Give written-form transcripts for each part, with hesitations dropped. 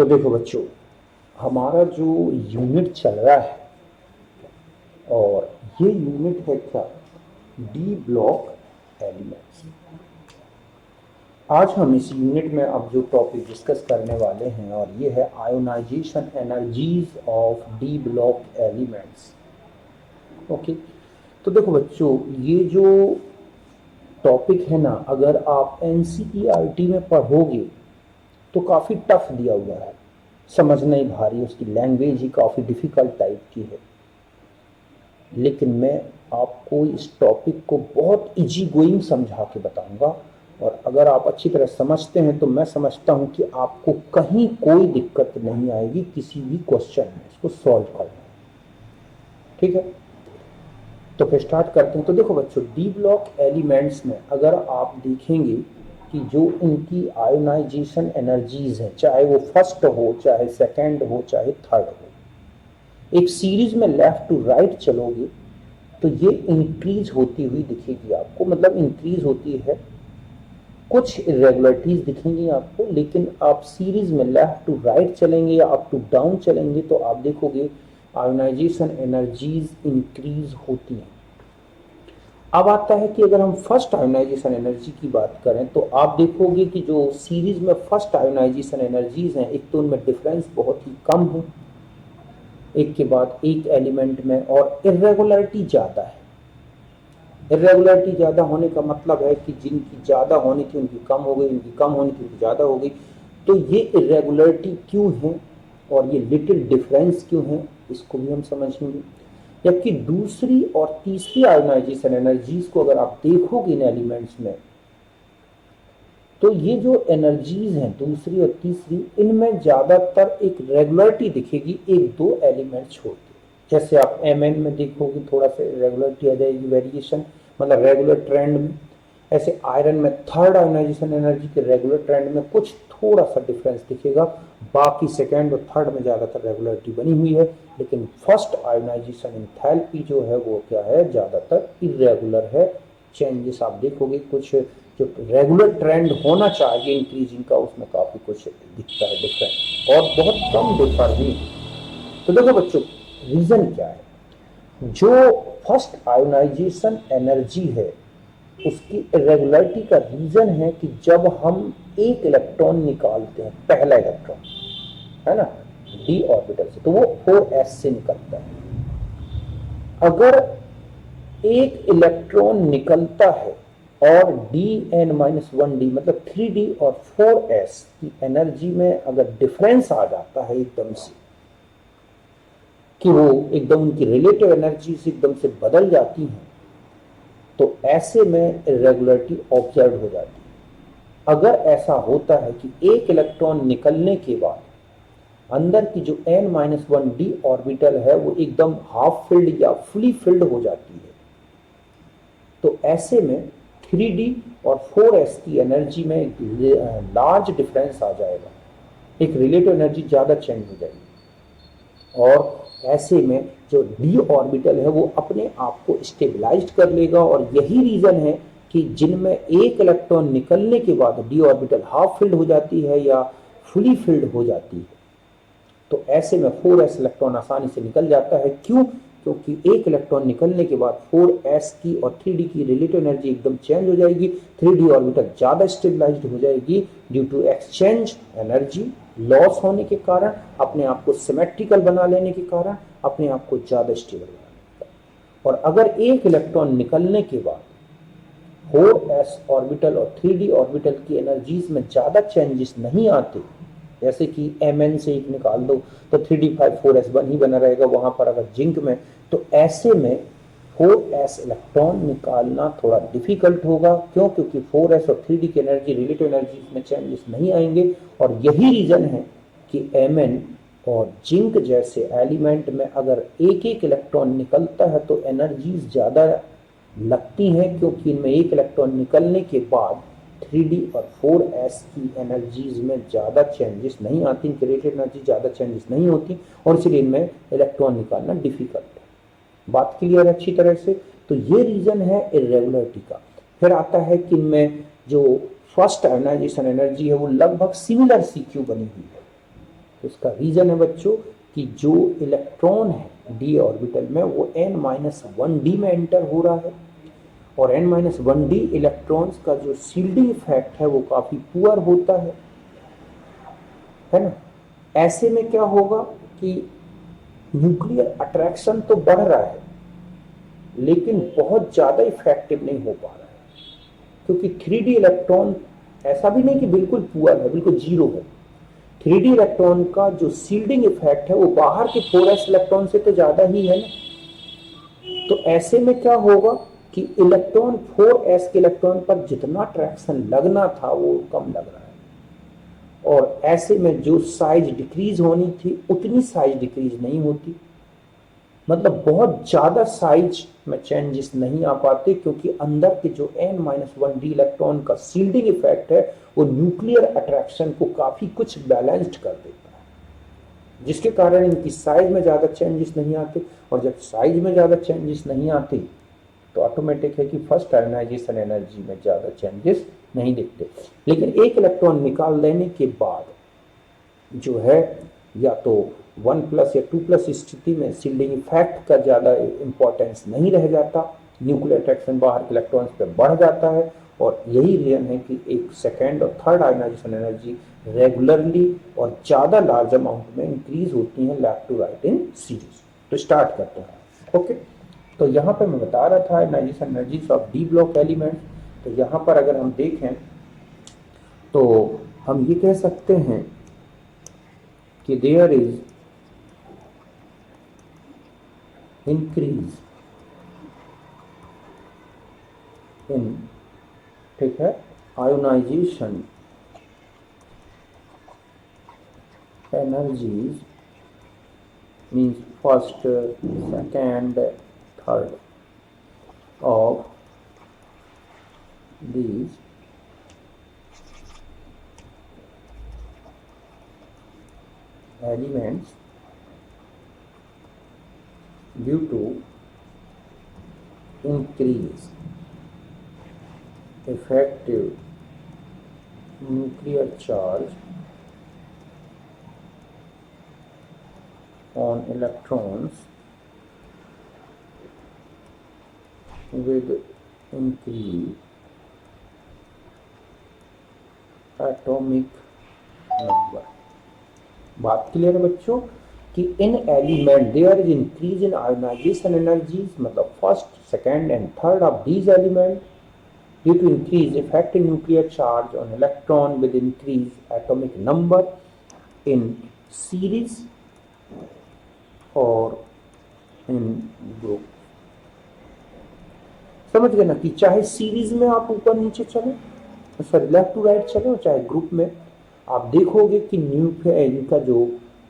तो देखो बच्चों, हमारा जो यूनिट चल रहा है और ये यूनिट है क्या, डी ब्लॉक एलिमेंट्स। आज हम इस यूनिट में अब जो टॉपिक डिस्कस करने वाले हैं और ये है ionisation energies of D block elements. Okay, तो देखो बच्चों, ये जो टॉपिक है ना, अगर आप एनसीईआरटी में पढ़ोगे तो काफ़ी टफ दिया हुआ है, समझना ही भारी, उसकी लैंग्वेज ही काफ़ी डिफ़िकल्ट टाइप की है। लेकिन मैं आपको इस टॉपिक को बहुत इजी गोइंग समझा के बताऊंगा, और अगर आप अच्छी तरह समझते हैं तो मैं समझता हूं कि आपको कहीं कोई दिक्कत नहीं आएगी किसी भी क्वेश्चन में इसको सॉल्व करना। ठीक है, तो फिर स्टार्ट करते हैं। तो देखो बच्चों, डी ब्लॉक एलिमेंट्स में अगर आप देखेंगे कि जो इनकी आयोनाइजेशन एनर्जीज है, चाहे वो फर्स्ट हो, चाहे सेकेंड हो, चाहे थर्ड हो, एक सीरीज में लेफ्ट टू राइट चलोगे तो ये इंक्रीज होती हुई दिखेगी आपको, मतलब इंक्रीज होती है, कुछ इरेगुलरिटीज दिखेंगी आपको, लेकिन आप सीरीज में लेफ्ट टू राइट चलेंगे या अप टू डाउन चलेंगे तो आप देखोगे आयोनाइजेशन एनर्जीज इंक्रीज होती हैं। अब आता है कि अगर हम फर्स्ट आयोनाइजेशन एनर्जी की बात करें तो आप देखोगे कि जो सीरीज में फर्स्ट आयोनाइजेशन एनर्जीज हैं, एक तो उनमें डिफरेंस बहुत ही कम है, एक के बाद एक एलिमेंट में, और इरेगुलरिटी ज़्यादा है। इरेगुलरिटी ज़्यादा होने का मतलब है कि जिनकी ज़्यादा होनी थी उनकी कम हो गई, इनकी कम होनी थी उनकी ज़्यादा हो गई। तो ये इरेगुलरिटी क्यों है और ये लिटिल डिफरेंस क्यों है, इसको भी हम समझेंगे। जबकि दूसरी और तीसरी आयोनाइजेशन एनर्जीज को अगर आप देखोगे इन एलिमेंट्स में, तो ये जो एनर्जीज हैं दूसरी और तीसरी, इनमें ज़्यादातर एक रेगुलरिटी दिखेगी एक दो एलिमेंट छोड़ के। जैसे आप Mn में देखोगे थोड़ा सा रेगुलरिटी आ जाएगी, वेरिएशन, मतलब रेगुलर ट्रेंड में। ऐसे आयरन में थर्ड आयोनाइजेशन एनर्जी के रेगुलर ट्रेंड में कुछ थोड़ा सा डिफरेंस दिखेगा, बाकी सेकेंड और थर्ड में ज़्यादातर रेगुलरिटी बनी हुई है। लेकिन फर्स्ट आयोनाइजेशन एंथैल्पी जो है वो क्या है, ज़्यादातर इरेगुलर है। चेंजेस आप देखोगे कुछ जो रेगुलर ट्रेंड होना चाहिए इंक्रीजिंग का, उसमें काफ़ी कुछ दिखता है डिफरेंट, और बहुत कम डिफर नहीं। तो देखो बच्चों, रीज़न क्या है, जो फर्स्ट आयोनाइजेशन एनर्जी है उसकी इरेगुलरिटी का रीज़न है कि जब हम एक इलेक्ट्रॉन निकालते हैं, पहला इलेक्ट्रॉन है ना, डी ऑर्बिटल से, तो वो 4s से निकलता है। अगर एक इलेक्ट्रॉन निकलता है और Dn-1d मतलब 3d और 4s की एनर्जी में अगर डिफरेंस आ जाता है एकदम से, कि वो एकदम उनकी रिलेटिव एनर्जी से एकदम से बदल जाती हैं, तो ऐसे में इरेगुलरिटी ऑब्जर्व हो जाती है। अगर ऐसा होता है कि एक इलेक्ट्रॉन निकलने के बाद अंदर की जो n-1d ऑर्बिटल है वो एकदम हाफ फिल्ड या फुली फिल्ड हो जाती है, तो ऐसे में 3d और 4s की एनर्जी में एक लार्ज डिफरेंस आ जाएगा, एक रिलेटिव एनर्जी ज़्यादा चेंज हो जाएगी, और ऐसे में जो डी ऑर्बिटल है वो अपने आप को स्टेबलाइज कर लेगा। और यही रीज़न है कि जिनमें एक इलेक्ट्रॉन निकलने के बाद डी ऑर्बिटल हाफ फिल्ड हो जाती है या फुली फिल्ड हो जाती है, तो ऐसे में 4s इलेक्ट्रॉन आसानी से निकल जाता है। क्यों? क्योंकि एक इलेक्ट्रॉन निकलने के बाद 4s की और 3d की रिलेटिव एनर्जी एकदम चेंज हो जाएगी, 3d ऑर्बिटल ज़्यादा स्टेबलाइज्ड हो जाएगी due to exchange energy loss होने के कारण, अपने आप को सिमेट्रिकल बना लेने के कारण, अपने आप को ज़्यादा स्टेबल बनाने के कारण। और अगर एक इलेक्ट्रॉन निकलने के बाद 4s ऑर्बिटल और 3d ऑर्बिटल की एनर्जीज में ज़्यादा चेंजेस नहीं आते, जैसे कि Mn से एक निकाल दो तो 3d5 4s1 ही बना रहेगा वहाँ पर अगर जिंक में, तो ऐसे में 4s इलेक्ट्रॉन निकालना थोड़ा डिफिकल्ट होगा। क्यों? क्योंकि 4s और 3d की एनर्जी रिलेटिव एनर्जी में चेंजेस नहीं आएंगे। और यही रीज़न है कि Mn और जिंक जैसे एलिमेंट में अगर एक एक इलेक्ट्रॉन निकलता है तो एनर्जीज ज़्यादा लगती हैं, क्योंकि इनमें एक इलेक्ट्रॉन निकलने के बाद 3d और 4s की एनर्जीज में ज़्यादा चेंजेस नहीं आती, इनकी रिलेटिव एनर्जी ज़्यादा चेंजेस नहीं होती, और इसलिए इनमें इलेक्ट्रॉन निकालना डिफिकल्ट है। बात क्लियर है अच्छी तरह से? तो ये रीज़न है इरेगुलरिटी का। फिर आता है कि इनमें जो फर्स्ट आयोनाइजेशन एनर्जी है वो लगभग सिमिलर CQ बनी हुई है, इसका रीजन है बच्चों कि जो इलेक्ट्रॉन है डी ऑर्बिटल में वो n-1d में एंटर हो रहा है, और n-1d इलेक्ट्रॉन्स का जो शील्डिंग इफेक्ट है वो काफी पुअर होता है ना। ऐसे में क्या होगा कि न्यूक्लियर अट्रैक्शन तो बढ़ रहा है लेकिन बहुत ज्यादा इफेक्टिव नहीं हो पा रहा है, क्योंकि 3d इलेक्ट्रॉन ऐसा भी नहीं कि बिल्कुल पुअर है, बिल्कुल जीरो है। 3d इलेक्ट्रॉन का जो शील्डिंग इफेक्ट है वो बाहर के 4s इलेक्ट्रॉन से तो ज्यादा ही है ना। तो ऐसे में क्या होगा कि इलेक्ट्रॉन 4s के इलेक्ट्रॉन पर जितना अट्रैक्शन लगना था वो कम लग रहा है, और ऐसे में जो साइज डिक्रीज होनी थी उतनी साइज डिक्रीज नहीं होती, मतलब बहुत ज्यादा साइज में चेंजेस नहीं आ पाते, क्योंकि अंदर के जो n-1d इलेक्ट्रॉन का शील्डिंग इफेक्ट है वो न्यूक्लियर अट्रैक्शन को काफी कुछ बैलेंस्ड कर देता है, जिसके कारण इनकी साइज में ज्यादा चेंजेस नहीं आते। और जब साइज में ज्यादा चेंजेस नहीं आते तो ऑटोमेटिक है कि फर्स्ट आयोनाइजेशन एनर्जी में ज्यादा चेंजेस नहीं दिखते। लेकिन एक इलेक्ट्रॉन निकाल देने के बाद जो है या तो 1+ या 2+ स्थिति में शील्डिंग इफेक्ट का ज्यादा इंपॉर्टेंस नहीं रह जाता, न्यूक्लियर अट्रैक्शन बाहर के इलेक्ट्रॉन्स पे बढ़ जाता है, और यही रीजन है कि एक सेकेंड और थर्ड आयोनाइजेशन एनर्जी रेगुलरली और ज्यादा लार्ज अमाउंट में इंक्रीज होती है left to right in series. तो स्टार्ट करते हैं। ओके, तो यहाँ पे मैं बता रहा था ionisation energies of D block element. तो यहाँ पर अगर हम देखें तो हम ये कह सकते हैं कि देयर इज इंक्रीज इन, ठीक है, ionisation energies means first, second, third of these elements due to increase effective nuclear charge on electrons with increased atomic number। बात क्लियर है बच्चों कि in element there is increase in ionisation energies, मतलब first, second and third of these element due to increase effective nuclear charge on electron with increase atomic number in series और in group. समझ गए ना कि चाहे series में आप ऊपर नीचे चले, सॉरी लेफ्ट टू राइट चले, और चाहे ग्रुप में, आप देखोगे कि इनका जो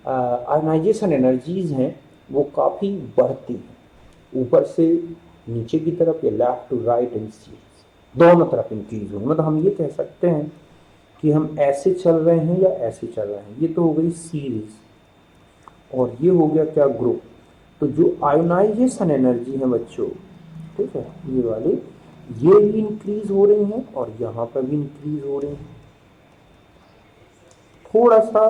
आयोनाइजेशन एनर्जीज हैं वो काफी बढ़ती हैं, ऊपर से नीचे की तरफ या left to right in series दोनों तरफ इंक्रीज होंगे। मतलब हम ये कह सकते हैं कि हम ऐसे चल रहे हैं या ऐसे चल रहे हैं। ये तो हो गई सीरीज और ये हो गया क्या, ग्रुप। तो जो आयोनाइजेशन एनर्जी है बच्चों, ठीक है, ये वाली, ये भी इंक्रीज हो रही हैं और यहाँ पर भी इंक्रीज हो रही हैं। थोड़ा सा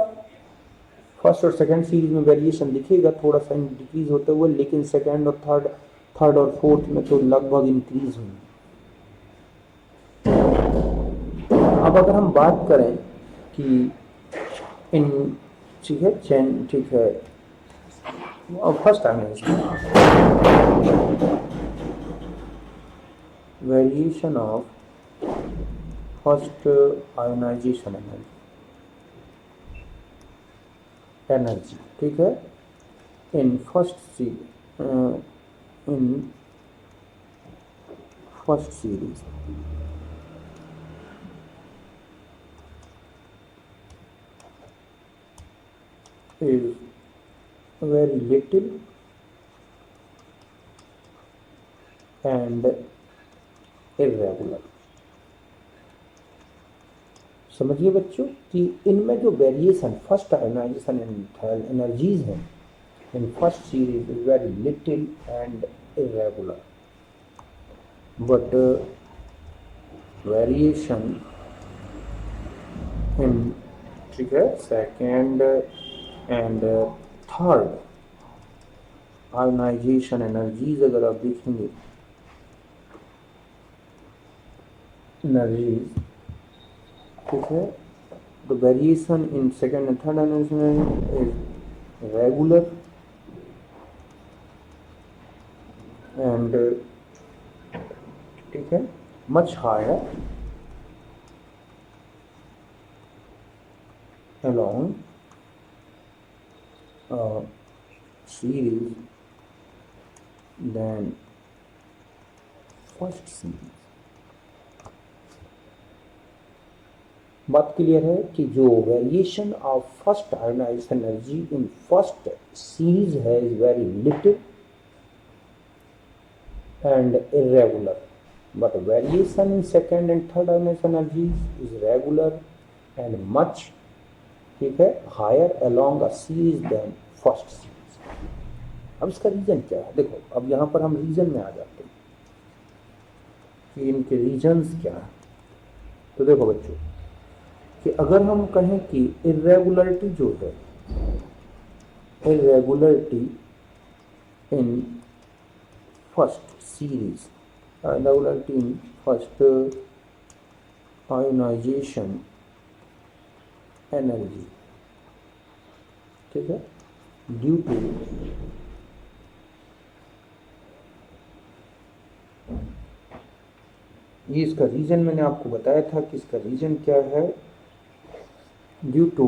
फर्स्ट और सेकंड सीरीज में वेरिएशन दिखेगा, थोड़ा सा डिक्रीज होते हुए, लेकिन सेकंड और थर्ड और फोर्थ में तो लगभग इंक्रीज हुई। अब अगर हम बात करें कि इन, ठीक है, चेन, ठीक है, first ionisation, variation of first ionisation energy, ठीक है, in first series is very little and irregular। समझिए बच्चों कि इनमें जो वेरिएशन फर्स्ट आयोनाइजेशन एनर्जीज हैं इन first series is very little and irregular, but variation इन, ठीक है, second, and third ionization energies, अगर आप देखेंगे एनर्जीज, ठीक है, the variation in second and third ionization is regular and ठीक है much higher along series than first series। बात क्लियर है कि जो variation of first ionised energy in first series है is very little and irregular, but variation in second and third ionised energies is regular and much, ठीक है, higher along a series than first series. अब इसका reason क्या है? देखो अब यहाँ पर हम रीजन में आ जाते हैं कि इनके रीजन्स क्या है। तो देखो बच्चों कि अगर हम कहें कि इरेगुलरिटी जो है, irregularity in first series, irregularity in first ionisation energy, ठीक है, ड्यू टू ये इसका रीजन मैंने आपको बताया था कि इसका रीजन क्या है, due to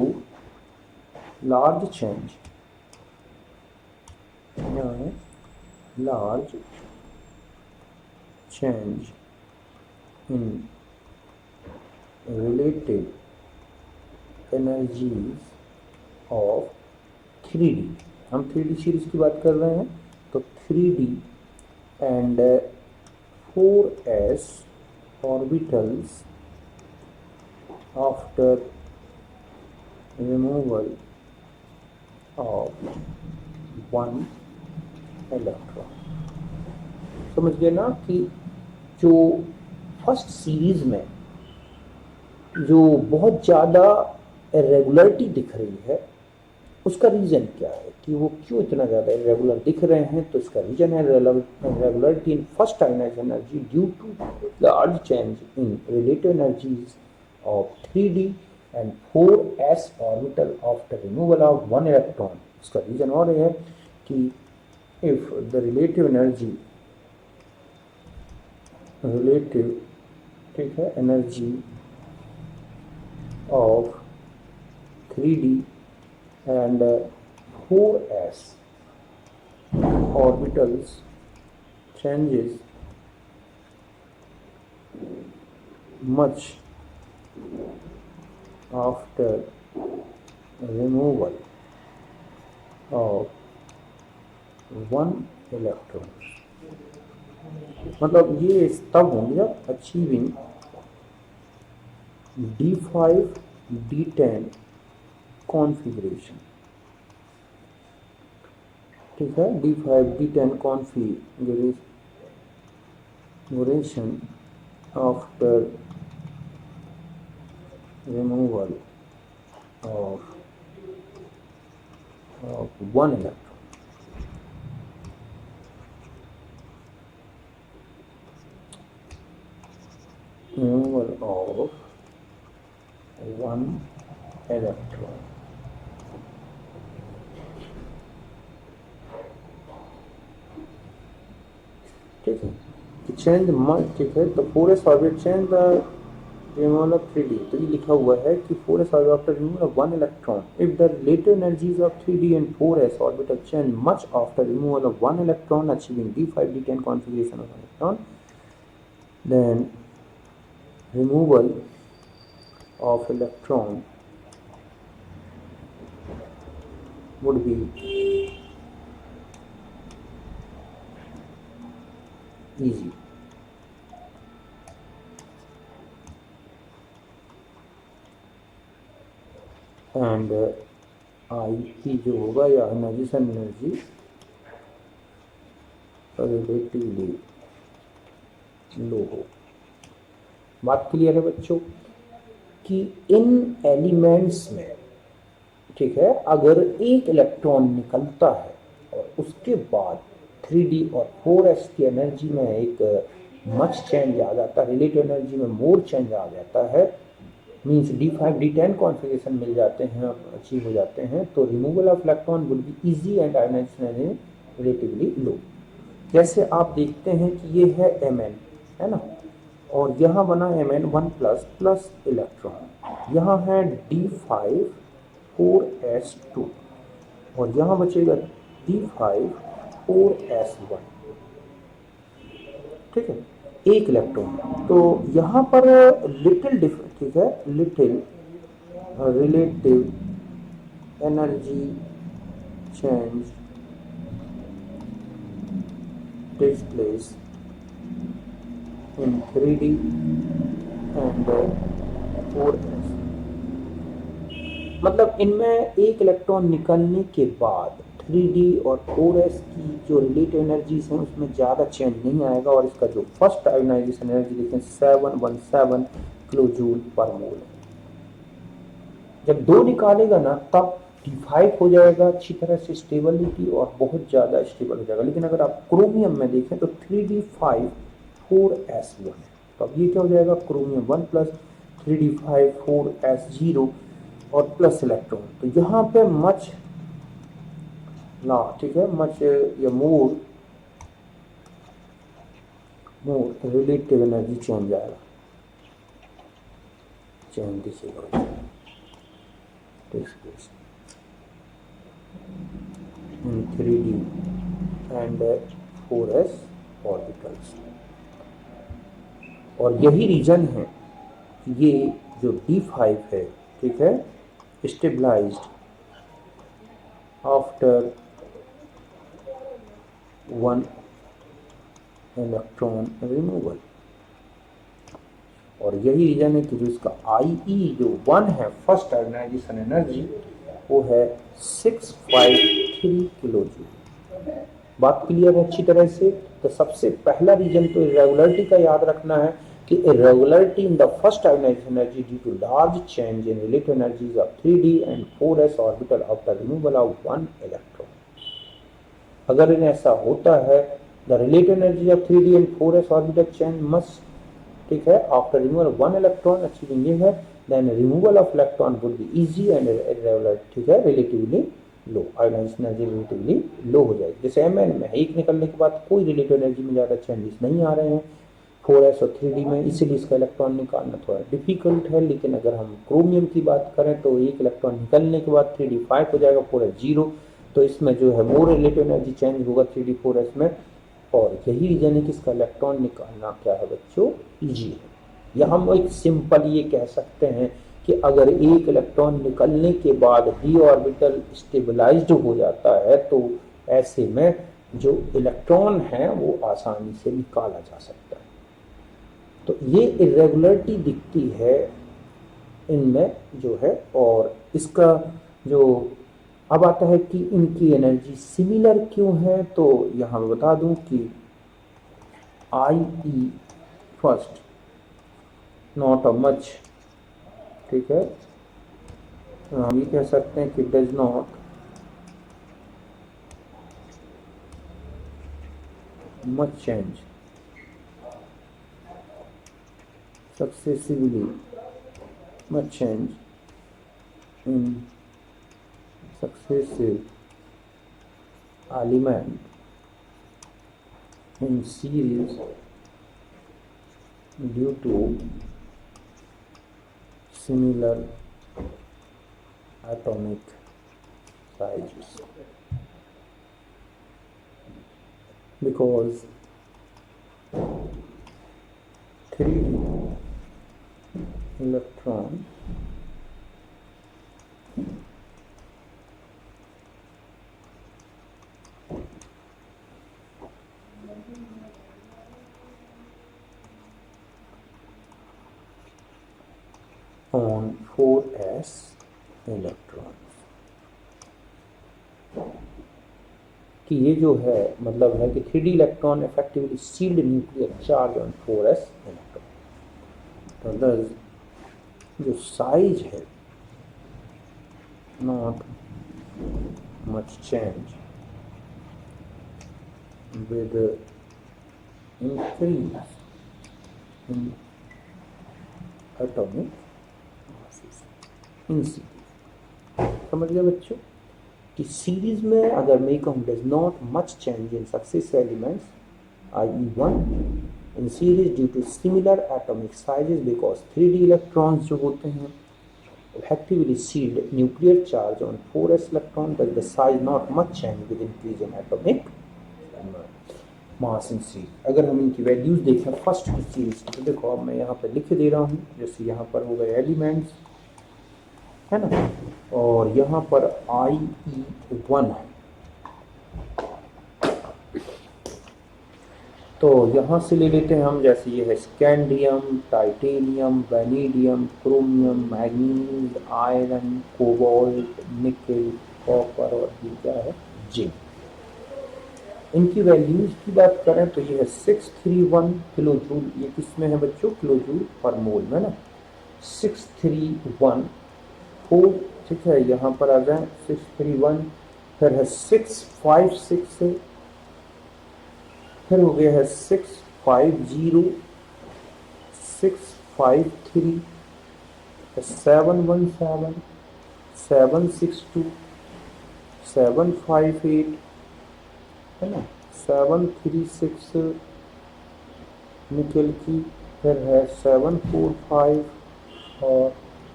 large change, large change in relative energies of 3D। हम 3D सीरीज की बात कर रहे हैं, तो 3D and 4s orbitals after removal of one electron। समझ गए ना कि जो फर्स्ट सीरीज में जो बहुत ज़्यादा इरेगुलरिटी दिख रही है उसका रीज़न क्या है कि वो क्यों इतना ज़्यादा इरेगुलर दिख रहे हैं। तो इसका रीज़न है irregularity in first ionised energy due to large change in relative energies of 3D and 4s orbital after removal of one electron. इसका रीज़न और है कि if the relative energy, relative, ठीक है, energy of 3D and 4s orbitals changes much after removal of one electron। मतलब ये तब होंगे जब अचीविंग D5 D10 कॉन्फ़िगरेशन, ठीक है, D5 D10 configuration after removal of one electron. Removal of one electron, ठीक है, चेंज मच, ठीक है, तो 4s orbit change the removal of 3D। तो ये लिखा हुआ है कि 4s orbit after removal of one electron, if the relative energies of 3D and 4s orbital change much after removal of one electron achieving D5 D10 configuration of electron, then removal of electron would be easy। And IP जो होगा या ionisation energy relatively low हो। बात clear है बच्चों कि इन elements में ठीक है, अगर एक इलेक्ट्रॉन निकलता है और उसके बाद 3d और 4s की एनर्जी में एक मच चेंज आ जाता है, रिलेटिव एनर्जी में मोर चेंज आ जाता है, मीन्स D5 D10 कॉन्फ़िगरेशन मिल जाते हैं, अचीव हो जाते हैं, तो removal of electron would be easy and ionization relatively low. जैसे आप देखते हैं कि ये है Mn, है ना, और यहाँ बना Mn 1 प्लस प्लस इलेक्ट्रॉन, यहाँ है D5 4s2 और यहाँ बचेगा D5 4s1, ठीक है, एक इलेक्ट्रॉन। तो यहाँ पर लिटिल डिफरेंस, ठीक है, little relative energy change takes place in 3d and 4s। मतलब इनमें एक इलेक्ट्रॉन निकलने के बाद 3d और 4s की जो रिलेटिव एनर्जीज हैं उसमें ज़्यादा चेंज नहीं आएगा, और इसका जो फर्स्ट आयोनाइजेशन एनर्जी देखें 717 किलो जूल पर मोल। जब दो निकालेगा ना तब D5 हो जाएगा अच्छी तरह से स्टेबिलिटी और बहुत ज़्यादा स्टेबल हो जाएगा। लेकिन अगर आप क्रोमियम में देखें तो 3d5 4s1 है, तो अब ये क्या हो जाएगा, क्रोमियम 1 प्लस 3d5 4s0 और प्लस इलेक्ट्रॉन। तो यहाँ पे मच ना, ठीक है, मच या मोर रिलेटिव एनर्जी चेंज आएगा, चेंज दिखेगा in 3d and 4s orbitals. और यही रीजन है कि ये जो D5 है, ठीक है, स्टेबलाइज्ड आफ्टर 1 इलेक्ट्रॉन रिमूवल, और यही रीजन है कि जो इसका IE जो 1 है फर्स्ट आयोनाइजेशन एनर्जी वो है 653 किलो जूल। बात क्लियर है अच्छी तरह से। तो सबसे पहला रीजन तो इरेगुलरिटी का याद रखना है कि irregularity in the first ionisation energy due to large change in relative energies of 3d and 4s orbital after removal of 1 electron. अगर इन ऐसा होता है the relative energy of 3d and 4s orbital change must, ठीक है, after removal of 1 electron achieving ये है, then removal of electron would be easy and irregular, ठीक है, relatively low, ionisation energy relatively low हो जाएगी। जैसे Mn में एक निकलने के बाद कोई रिलेटिव एनर्जी में ज़्यादा चेंजेस नहीं आ रहे हैं 4s और 3d में, इसीलिए इसका इलेक्ट्रॉन निकालना थोड़ा डिफिकल्ट है। लेकिन अगर हम क्रोमियम की बात करें तो एक इलेक्ट्रॉन निकलने के बाद 3d 5 हो जाएगा, 4s 0, तो इसमें जो है मोर रिलेटिव एनर्जी चेंज होगा 3d 4s में, और यही रीजन है कि इसका इलेक्ट्रॉन निकालना क्या है बच्चों, ईजी है। या हम एक सिंपल ये कह सकते हैं कि अगर एक इलेक्ट्रॉन निकलने के बाद d ऑर्बिटल स्टेबलाइज्ड हो जाता है तो ऐसे में जो इलेक्ट्रॉन है वो आसानी से निकाला जा सकता है। तो ये इरेगुलरिटी दिखती है इनमें जो है, और इसका जो अब आता है कि इनकी एनर्जी सिमिलर क्यों है, तो यहाँ मैं बता दूं कि IE first not a much, ठीक है, हम ये कह सकते हैं कि does not much change successively much change in successive element in series due to similar atomic sizes, because 3d electron on 4s electrons, कि ये जो है मतलब है कि 3d electron effectively shield nuclear charge on 4s electron. तो जो size है not much change with increase in atomic masses in series। समझ गए बच्चों कि सीरीज में अगर मैं कहूँ does not much change in successive elements i.e. 1 in series due to similar atomic sizes because 3d electrons जो होते हैं effectively sealed nuclear charge on 4s electron does the size not much change with increase in atomic mass in series। अगर हम इनकी values देखें first की series की तो देखो अब मैं यहाँ पर लिख दे रहा हूँ, जैसे यहाँ पर हो गए एलिमेंट्स है ना, और यहाँ पर IE1 है, तो यहाँ से ले लेते हैं हम, जैसे ये है scandium, titanium, vanadium, chromium, manganese, iron, cobalt, nickel, copper और ये क्या है जिंक। इनकी वैल्यूज की बात करें तो ये है 631 किलो जूल, ये किस में है बच्चों, किलो जूल पर मोल में ना, 6314, ठीक है, यहाँ पर आ जाए 631, फिर है 656, फिर हो गया है 650, 653, 717, 762, 758 है ना, 736 निकल की, फिर है 745 और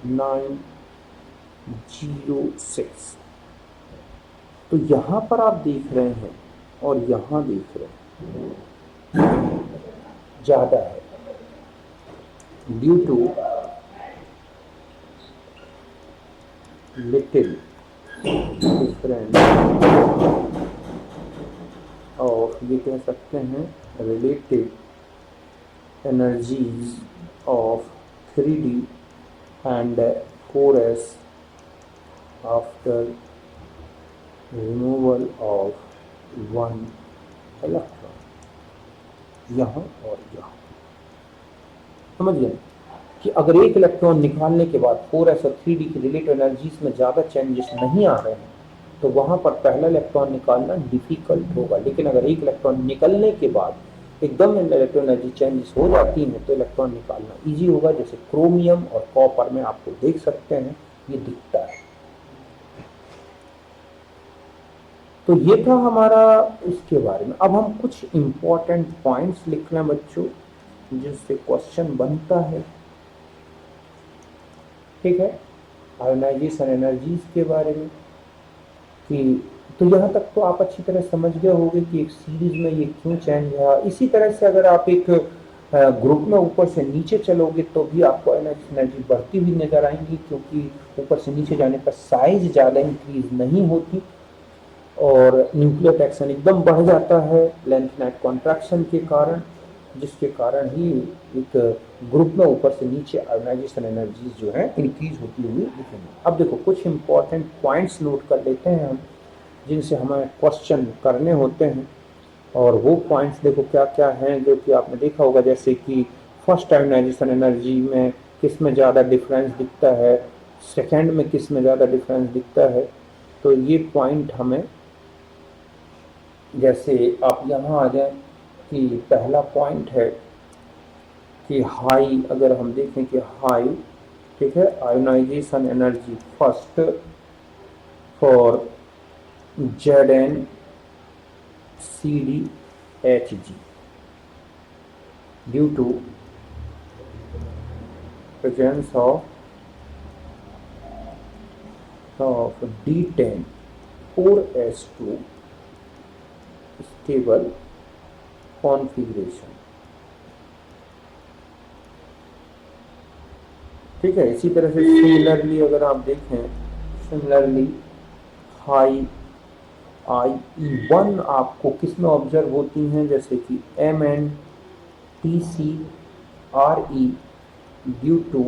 906। तो यहाँ पर आप देख रहे हैं और यहाँ देख रहे हैं ज्यादा है due to little difference of, ये कह सकते हैं relative energies of 3d and 4s after removal of 1 electron, यहाँ और यहाँ। समझ गए कि अगर एक इलेक्ट्रॉन निकालने के बाद 4s और 3d की रिलेटिव एनर्जीज में ज़्यादा चेंजेस नहीं आ रहे हैं तो वहाँ पर पहला इलेक्ट्रॉन निकालना डिफिकल्ट होगा, लेकिन अगर एक इलेक्ट्रॉन निकलने के बाद एकदम इलेक्ट्रॉन एनर्जी चेंजेस हो जाती हैं तो इलेक्ट्रॉन निकालना ईजी होगा, जैसे क्रोमियम और कॉपर में आपको देख सकते हैं ये दिखता है। तो ये था हमारा इसके बारे में। अब हम कुछ इंपॉर्टेंट पॉइंट्स लिख लें बच्चों जिससे क्वेश्चन बनता है, ठीक है, आयोनाइजेशन एनर्जीज के बारे में कि तो यहाँ तक तो आप अच्छी तरह समझ गए होंगे कि एक सीरीज में ये क्यों चेंज है। इसी तरह से अगर आप एक ग्रुप में ऊपर से नीचे चलोगे तो भी आपको एनर्जी बढ़ती हुई नजर आएंगी, क्योंकि ऊपर से नीचे जाने पर साइज ज़्यादा इंक्रीज नहीं होती और न्यूक्लियर टैक्सन एकदम बढ़ जाता है लेंथ नेट कॉन्ट्रैक्शन के कारण, जिसके कारण ही एक ग्रुप में ऊपर से नीचे आयोनाइजेशन एनर्जीज जो है इंक्रीज होती हुई दिखेंगी। अब देखो कुछ इंपॉर्टेंट पॉइंट्स नोट कर लेते हैं हम जिनसे हमें क्वेश्चन करने होते हैं, और वो पॉइंट्स देखो क्या क्या हैं जो कि आपने देखा होगा, जैसे कि फर्स्ट आयोनाइजेशन एनर्जी में किस में ज़्यादा डिफरेंस दिखता है, सेकेंड में किस में ज़्यादा डिफरेंस दिखता है। तो ये पॉइंट हमें, जैसे आप यहाँ आ जाए कि पहला पॉइंट है कि हाई, अगर हम देखें कि हाई, ठीक है, ionisation energy first for ZnCdHg due to presence of D10 4s2 stable configuration, ठीक है। इसी तरह से सिमिलरली अगर आप देखें, सिमिलरली हाई IE1 आपको किस में ऑब्जर्व होती हैं, जैसे कि MnTcRe due to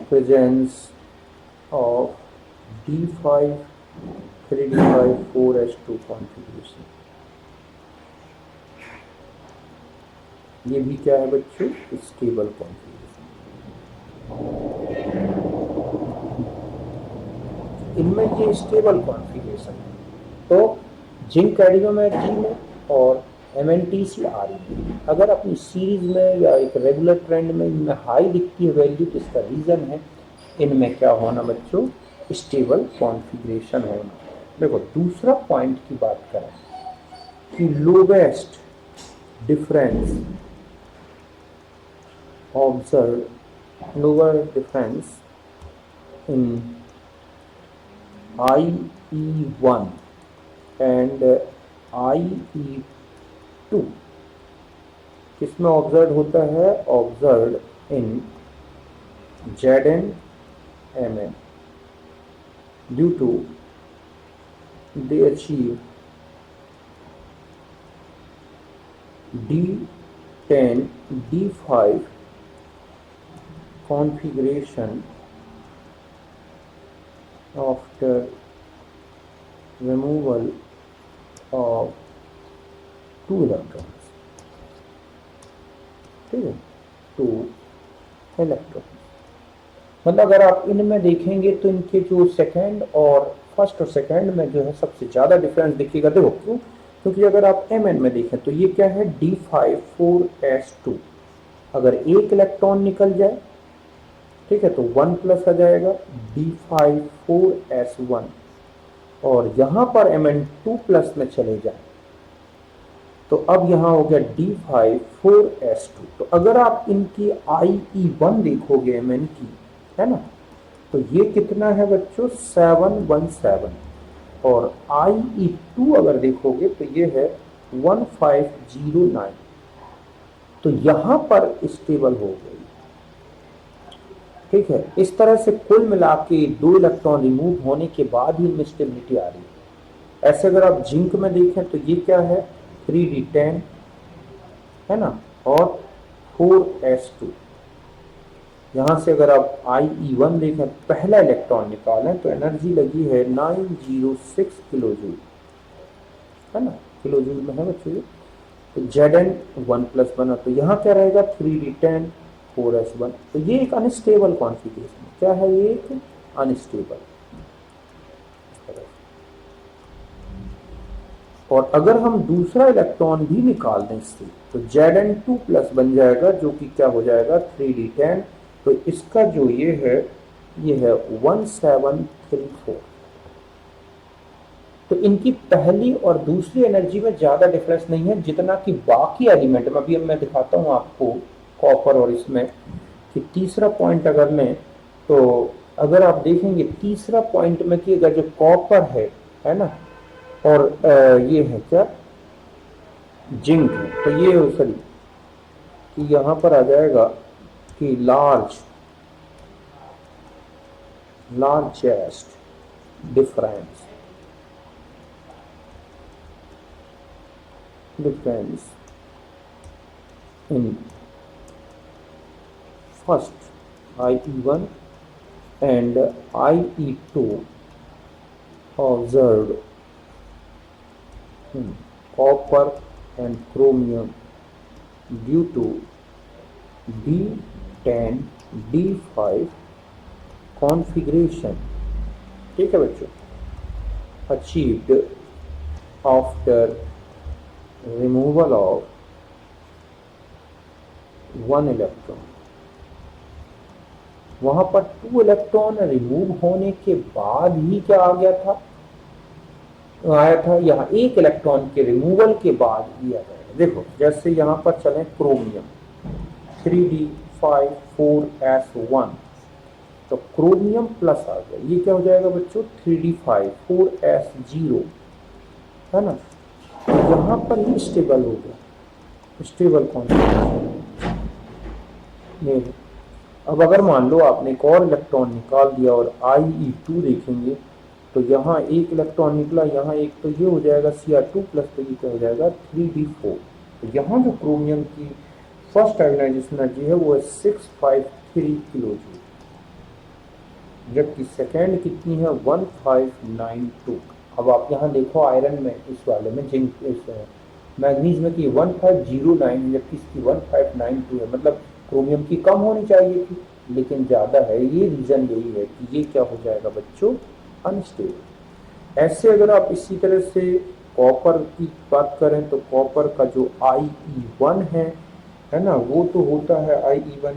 presence of D5 3d5 4s2 configuration. ये भी क्या है बच्चों, स्टेबल कॉन्फ़िगरेशन। इनमें ये स्टेबल कॉन्फ़िगरेशन है। तो जिंक कैडमियम है जी में और MnTC Re में। अगर अपनी सीरीज में या एक रेगुलर ट्रेंड में इनमें हाई दिखती है वैल्यू तो इसका रीज़न है इनमें क्या होना बच्चों, स्टेबल कॉन्फ़िगरेशन होना। देखो दूसरा पॉइंट की बात करें कि lowest difference observe, lower difference in IE1 and IE2 किसमें ऑब्जर्व होता है, observe in Zn Mn due to they achieve D10 D5 configuration after removal of 2 electrons, ठीक है, 2 इलेक्ट्रॉन। मतलब अगर आप इनमें देखेंगे तो इनके जो सेकंड और फर्स्ट और सेकंड में जो है सबसे ज़्यादा डिफरेंस दिखेगा। देखो क्यों, क्योंकि अगर आप Mn में देखें तो ये क्या है D5 4s2, अगर एक इलेक्ट्रॉन निकल जाए ठीक है तो 1 प्लस आ जाएगा D5 4s1, और यहाँ पर Mn2 प्लस में चले जाए तो अब यहाँ हो गया D5 4s2। तो अगर आप इनकी IE1 देखोगे Mn की, है ना, तो ये कितना है बच्चों 717, और IE2 अगर देखोगे तो ये है 1509। तो यहाँ पर स्टेबल हो गई, ठीक है। इस तरह से कुल मिला के 2 इलेक्ट्रॉन रिमूव होने के बाद ही इनमें स्टेबिलिटी आ रही है। ऐसे अगर आप जिंक में देखें तो ये क्या है 3D10 है ना, और 4s2। यहाँ से अगर आप IE1 देखें पहला इलेक्ट्रॉन निकालें तो एनर्जी लगी है 906 किलो जूल, है ना, किलो जूल में है बच्चों। तो Zn 1 प्लस बना तो यहाँ क्या रहेगा 3D10 4s1। तो ये एक अनस्टेबल कॉन्फ़िगरेशन, क्या है ये एक अनस्टेबल। और अगर हम दूसरा इलेक्ट्रॉन भी निकाल दें इससे तो Zn2 प्लस बन जाएगा जो कि क्या हो जाएगा 3D10। तो इसका जो ये है 1734। तो इनकी पहली और दूसरी एनर्जी में ज़्यादा डिफरेंस नहीं है जितना कि बाकी एलिमेंट में। अभी मैं दिखाता हूँ आपको कॉपर और इसमें कि तीसरा पॉइंट अगर लें तो अगर आप देखेंगे तीसरा पॉइंट में कि अगर जो कॉपर है ना, और ये है क्या जिंक है, तो ये सॉरी कि यहाँ पर आ जाएगा कि largest difference in first IE1 and IE2 observed in copper and chromium due to D10 D5 configuration, ठीक है बच्चों, achieved after removal of 1 electron. वहां पर 2 इलेक्ट्रॉन रिमूव होने के बाद ही क्या आ गया था, आया था यहाँ 1 इलेक्ट्रॉन के रिमूवल के बाद ही आ जाएगा। देखो जैसे यहाँ पर चले क्रोमियम 3D5 4s1, तो क्रोमियम प्लस आ गया, ये क्या हो जाएगा बच्चों 3D5 4s0, है ना। तो यहाँ पर ही स्टेबल हो गया, स्टेबल कॉन्फ़िगरेशन। अब अगर मान लो आपने एक और इलेक्ट्रॉन निकाल दिया और IE2 देखेंगे तो यहाँ 1 इलेक्ट्रॉन निकला, यहाँ एक, तो ये हो जाएगा Cr2 प्लस, तो ये क्या हो जाएगा 3D4। तो यहाँ जो क्रोमियम की फर्स्ट आयोनाइजेशन एनर्जी है वो है 653 किलो जूल, जबकि सेकेंड कितनी है 1592। अब आप यहाँ देखो आयरन में इस वाले में जिंक मैग्नीज में कि 1509 जबकि इसकी 1592 है, मतलब क्रोमियम की कम होनी चाहिए थी लेकिन ज़्यादा है। ये रीज़न यही है कि ये क्या हो जाएगा बच्चों अनस्टेबल। ऐसे अगर आप इसी तरह से कॉपर की बात करें तो कॉपर का जो IE1 है ना, वो तो होता है IE1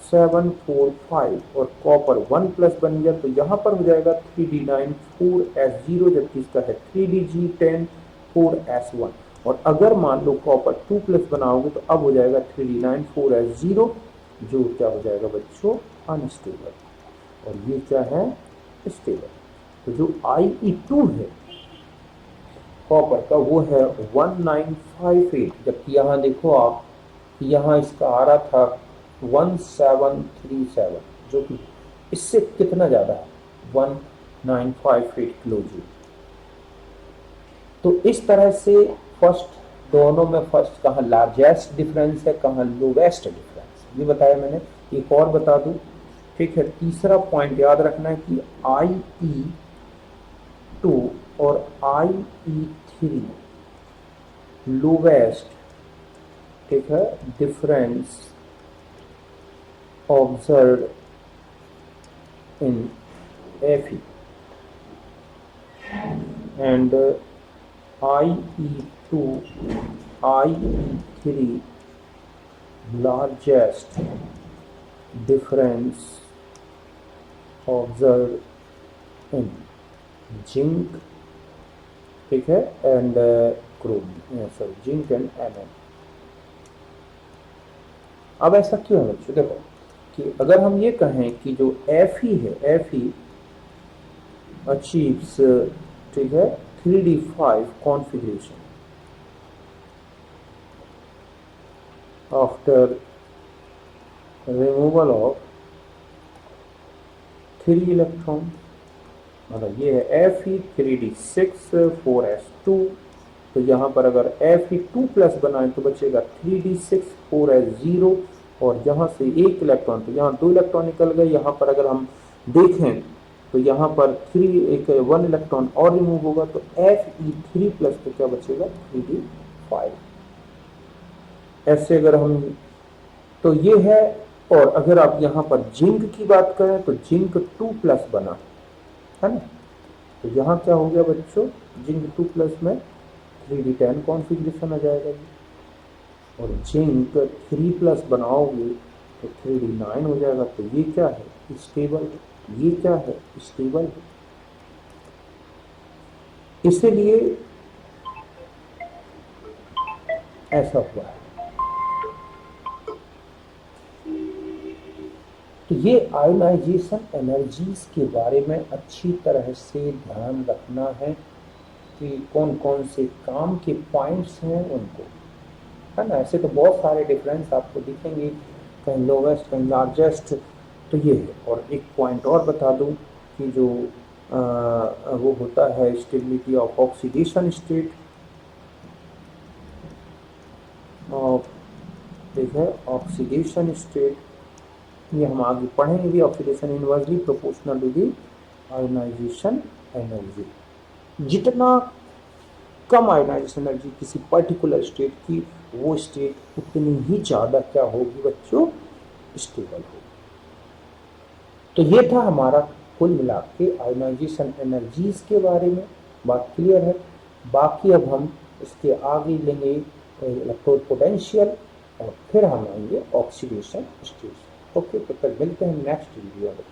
745 और कॉपर 1 प्लस बन गया तो यहाँ पर हो जाएगा 3D9 4S0, जबकि इसका है 3DG10 4S1। और अगर मान लो कॉपर 2 प्लस बनाओगे तो अब हो जाएगा 3D9 4S0, जो क्या हो जाएगा बच्चों, अनस्टेबल। और ये क्या है, स्टेबल। तो जो IE2 है कॉपर का वो है 1958, जबकि यहाँ देखो आप, यहाँ इसका आ रहा था 1737, जो कि इससे कितना ज़्यादा है, 1958 किलो जूल। तो इस तरह से फर्स्ट, दोनों में फर्स्ट कहाँ लार्जेस्ट डिफरेंस है, कहाँ लोवेस्ट डिफरेंस, ये बताया मैंने। एक और बता दूं, ठीक है, तीसरा पॉइंट याद रखना है कि IE2 और IE3 लोवेस्ट, ठीक है, difference observe in Fe and IE2 IE3 largest difference observed in zinc, ठीक है, and Chrome, sorry zinc and एमन। अब ऐसा क्यों है बच्चों, देखो कि अगर हम ये कहें कि जो Fe है, Fe achieves, ठीक है, 3D5 configuration after removal of 3 electron, मतलब ये है Fe 3D6 4S2। तो यहाँ पर अगर Fe2 प्लस बनाए तो बचेगा 3D6 4S0, और यहाँ से एक इलेक्ट्रॉन, तो यहाँ 2 इलेक्ट्रॉन निकल गए। यहाँ पर अगर हम देखें तो यहाँ पर 1 इलेक्ट्रॉन और रिमूव होगा, तो Fe3 प्लस तो क्या बचेगा, 3D5। ऐसे अगर हम, तो ये है। और अगर आप यहाँ पर जिंक की बात करें तो जिंक 2 प्लस बना है ना, तो यहाँ क्या हो गया बच्चों, जिंक 2 प्लस में 3D10 कॉन्फ़िगरेशन आ जाएगा जी। और जिंक 3 प्लस बनाओगे तो 3D9 हो जाएगा। तो ये क्या है, स्टेबल, ये क्या है, स्टेबल। इसीलिए ऐसा हुआ है। तो ये आयोनाइजेशन एनर्जीज के बारे में अच्छी तरह से ध्यान रखना है कि कौन कौन से काम के पॉइंट्स हैं उनको, है ना। ऐसे तो बहुत सारे डिफरेंस आपको दिखेंगे, कहीं लोवेस्ट कहीं लार्जेस्ट, तो ये है। और एक पॉइंट और बता दूं कि जो वो होता है stability of oxidation state of, ठीक है, ऑक्सीडेशन स्टेट, ये हम आगे पढ़ेंगे भी। Oxidation inversely proportional to the ionisation energy. जितना कम आयोनाइजेशन एनर्जी किसी पर्टिकुलर स्टेट की, वो स्टेट उतनी ही ज़्यादा क्या होगी बच्चों, स्टेबल होगी। तो ये था हमारा कुल मिला के आयोनाइजेशन एनर्जीज के बारे में, बात क्लियर है। बाकी अब हम इसके आगे लेंगे इलेक्ट्रोड पोटेंशियल, और फिर हम आएंगे ऑक्सीडेशन स्टेट। ओके, तो तक मिलते हैं नेक्स्ट वीडियो में।